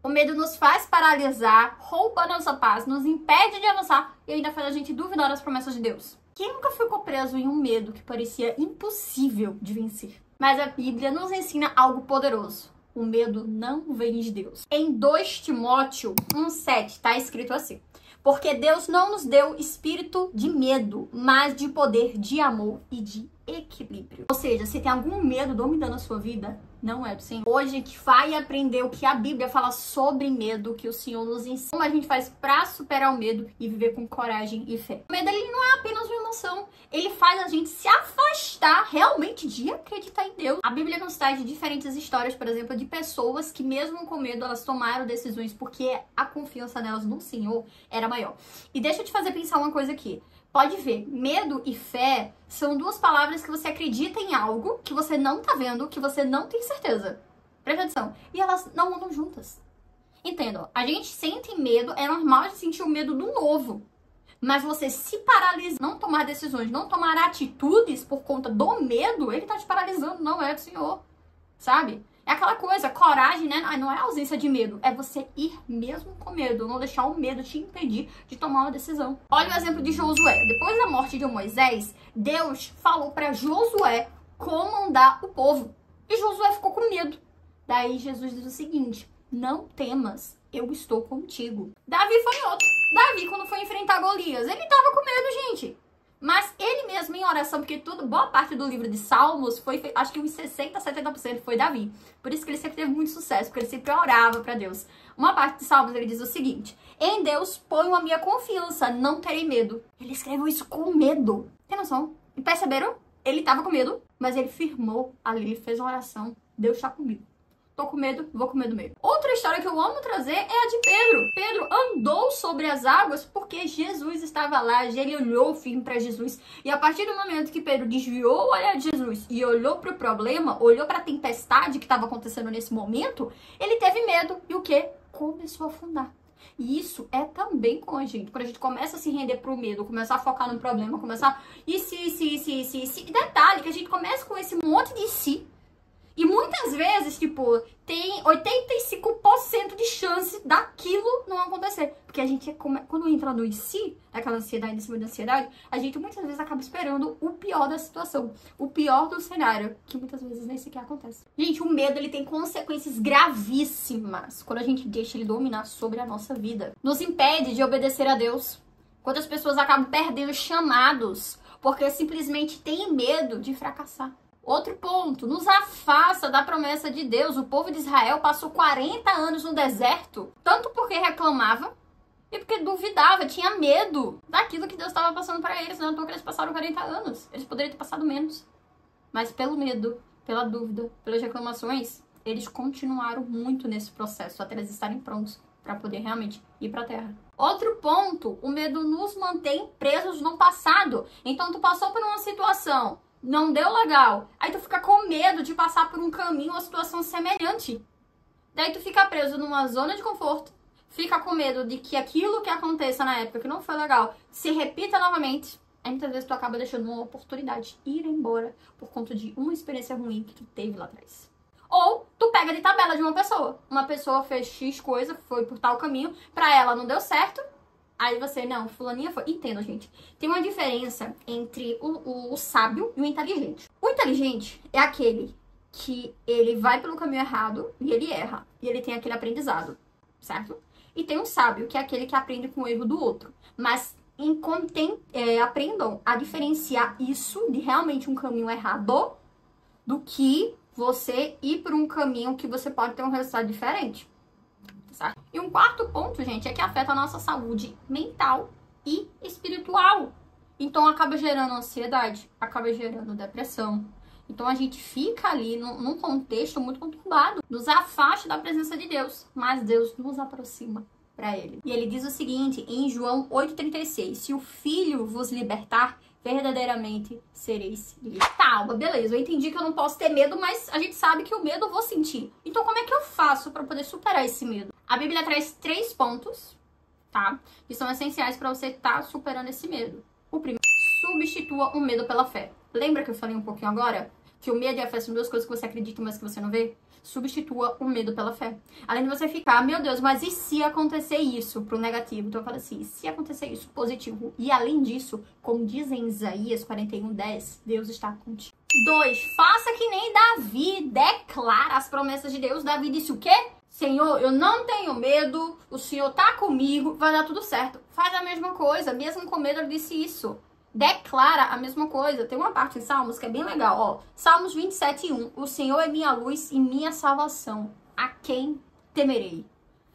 O medo nos faz paralisar, rouba a nossa paz, nos impede de avançar e ainda faz a gente duvidar das promessas de Deus. Quem nunca ficou preso em um medo que parecia impossível de vencer? Mas a Bíblia nos ensina algo poderoso. O medo não vem de Deus. Em 2 Timóteo 1,7 está escrito assim: porque Deus não nos deu espírito de medo, mas de poder, de amor e de equilíbrio. Ou seja, se tem algum medo dominando a sua vida, não é do Senhor. Hoje a gente vai aprender o que a Bíblia fala sobre medo, que o Senhor nos ensina, como a gente faz para superar o medo e viver com coragem e fé. O medo, ele não é apenas uma emoção, ele faz a gente se afastar realmente de acreditar em Deus. A Bíblia nos traz diferentes histórias, por exemplo, de pessoas que mesmo com medo, elas tomaram decisões porque a confiança nelas no Senhor era maior. E deixa eu te fazer pensar uma coisa aqui. Pode ver, medo e fé são duas palavras que você acredita em algo que você não tá vendo, que você não tem certeza. Presta atenção. E elas não andam juntas. Entendam, a gente sente medo, é normal a gente sentir o medo do novo. Mas você se paralisar, não tomar decisões, não tomar atitudes por conta do medo, ele tá te paralisando, não é do Senhor. Sabe? É aquela coisa, coragem, né? Não é ausência de medo, é você ir mesmo com medo, não deixar o medo te impedir de tomar uma decisão. Olha o exemplo de Josué. Depois da morte de Moisés, Deus falou para Josué comandar o povo. E Josué ficou com medo. Daí Jesus diz o seguinte: não temas, eu estou contigo. Davi foi outro. Davi, quando foi enfrentar Golias, ele tava com medo, gente. Mas ele mesmo em oração, porque boa parte do livro de Salmos foi, acho que uns 60%, 70% foi Davi. Por isso que ele sempre teve muito sucesso, porque ele sempre orava para Deus. Uma parte de Salmos ele diz o seguinte: em Deus ponho a minha confiança, não terei medo. Ele escreveu isso com medo. Tem noção? E perceberam? Ele tava com medo, mas ele firmou ali, fez uma oração. Deus está comigo. Tô com medo, vou com medo mesmo. Outra história que eu amo trazer é a de Pedro. Pedro andou sobre as águas porque Jesus estava lá. Ele olhou firme para Jesus. E a partir do momento que Pedro desviou o olhar de Jesus e olhou para o problema, olhou para a tempestade que estava acontecendo nesse momento, ele teve medo. E o quê? Começou a afundar. E isso é também com a gente. Quando a gente começa a se render pro medo, começar a focar no problema, começar... E detalhe, que a gente começa com esse monte de si. E muitas vezes, tipo, tem 85% de chance daquilo não acontecer. Porque a gente, quando entra no si, aquela ansiedade em cima da ansiedade, a gente muitas vezes acaba esperando o pior da situação, o pior do cenário, que muitas vezes nem sequer acontece. Gente, o medo, ele tem consequências gravíssimas quando a gente deixa ele dominar sobre a nossa vida. Nos impede de obedecer a Deus. Quantas pessoas acabam perdendo chamados porque simplesmente têm medo de fracassar. Outro ponto, nos afasta da promessa de Deus. O povo de Israel passou 40 anos no deserto, tanto porque reclamava e porque duvidava, tinha medo daquilo que Deus estava passando para eles. Não é à toa que eles passaram 40 anos. Eles poderiam ter passado menos. Mas pelo medo, pela dúvida, pelas reclamações, eles continuaram muito nesse processo, até eles estarem prontos para poder realmente ir para a terra. Outro ponto, o medo nos mantém presos no passado. Então tu passou por uma situação, não deu legal, aí tu fica com medo de passar por um caminho, uma situação semelhante. Daí tu fica preso numa zona de conforto, fica com medo de que aquilo que aconteça na época que não foi legal se repita novamente. Aí muitas vezes tu acaba deixando uma oportunidade ir embora por conta de uma experiência ruim que tu teve lá atrás. Ou tu pega de tabela de uma pessoa fez X coisa, foi por tal caminho, pra ela não deu certo. Aí você, não, fulaninha foi. Entenda, gente. Tem uma diferença entre o sábio e o inteligente. O inteligente é aquele que ele vai pelo caminho errado e ele erra. E ele tem aquele aprendizado, certo? E tem um sábio, que é aquele que aprende com o erro do outro. Mas aprendam a diferenciar isso de realmente um caminho errado do que você ir por um caminho que você pode ter um resultado diferente. Certo? E um quarto ponto, gente, é que afeta a nossa saúde mental e espiritual. Então acaba gerando ansiedade, acaba gerando depressão. Então a gente fica ali num contexto muito conturbado, nos afasta da presença de Deus, mas Deus nos aproxima para Ele. E Ele diz o seguinte em João 8,36: se o Filho vos libertar, verdadeiramente sereis livres. Tá, beleza, eu entendi que eu não posso ter medo, mas a gente sabe que o medo eu vou sentir. Então como é que eu faço para poder superar esse medo? A Bíblia traz 3 pontos, tá? Que são essenciais para você estar superando esse medo. O primeiro, substitua o medo pela fé. Lembra que eu falei um pouquinho agora? que o medo e a fé são duas coisas que você acredita, mas que você não vê? Substitua o medo pela fé. Além de você ficar, meu Deus, mas e se acontecer isso pro negativo? Então eu falo assim, se acontecer isso positivo? E além disso, como diz em Isaías 41:10, Deus está contigo. 2. Faça que nem Davi, declara as promessas de Deus. Davi disse o quê? Senhor, eu não tenho medo, o Senhor tá comigo, vai dar tudo certo. Faz a mesma coisa, mesmo com medo ele disse isso. Declara a mesma coisa. Tem uma parte em Salmos que é bem legal, ó. Salmos 27:1. O Senhor é minha luz e minha salvação. A quem temerei?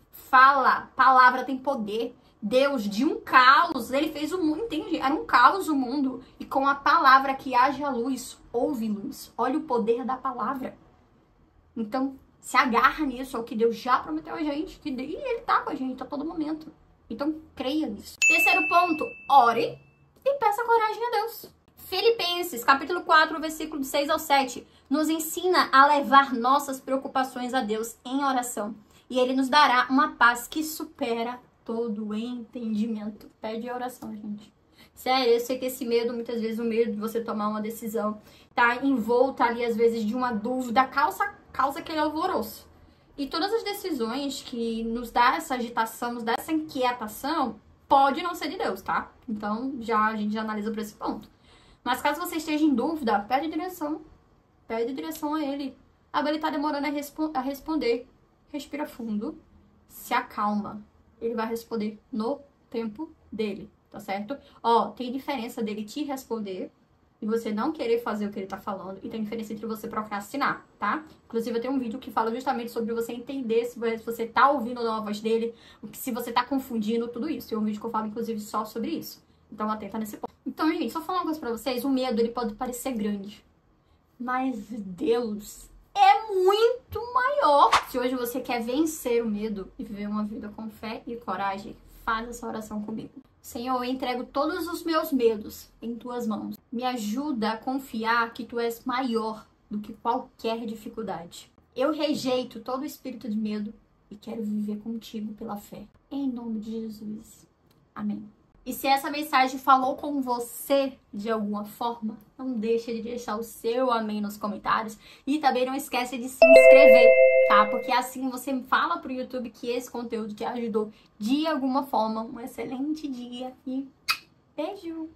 Fala, palavra tem poder. Deus, de um caos, ele fez o mundo, entende? Era um caos o mundo. E com a palavra que haja luz, houve luz. Olha o poder da palavra. Então, se agarra nisso, é o que Deus já prometeu a gente. E ele tá com a gente a todo momento. Então, creia nisso. Terceiro ponto, ore e peça coragem a Deus. Filipenses, capítulo 4, versículo 6 ao 7, nos ensina a levar nossas preocupações a Deus em oração. E ele nos dará uma paz que supera todo o entendimento. Pede oração, gente. Sério, eu sei que esse medo, muitas vezes o medo de você tomar uma decisão, tá envolta ali, às vezes, de uma dúvida, causa aquele alvoroço. E todas as decisões que nos dá essa agitação, nos dá essa inquietação, pode não ser de Deus, tá? Então, a gente já analisa por esse ponto. Mas caso você esteja em dúvida, pede direção. Pede direção a ele. Agora ele tá demorando a responder. Respira fundo. Se acalma. Ele vai responder no tempo dele, tá certo? Ó, tem diferença dele te responder e você não querer fazer o que ele tá falando. E tem diferença entre você procrastinar, tá? Inclusive, eu tenho um vídeo que fala justamente sobre você entender se você tá ouvindo a voz dele, se você tá confundindo, tudo isso. Tem um vídeo que eu falo, inclusive, só sobre isso. Então, atenta nesse ponto. Então, gente, só falar uma coisa pra vocês. O medo, ele pode parecer grande. Mas Deus é muito maior. Se hoje você quer vencer o medo e viver uma vida com fé e coragem, faz essa oração comigo. Senhor, eu entrego todos os meus medos em tuas mãos. Me ajuda a confiar que tu és maior do que qualquer dificuldade. Eu rejeito todo espírito de medo e quero viver contigo pela fé. Em nome de Jesus. Amém. E se essa mensagem falou com você de alguma forma, não deixe de deixar o seu amém nos comentários. E também não esquece de se inscrever, tá? Porque assim você fala pro YouTube que esse conteúdo te ajudou de alguma forma. Um excelente dia e beijo!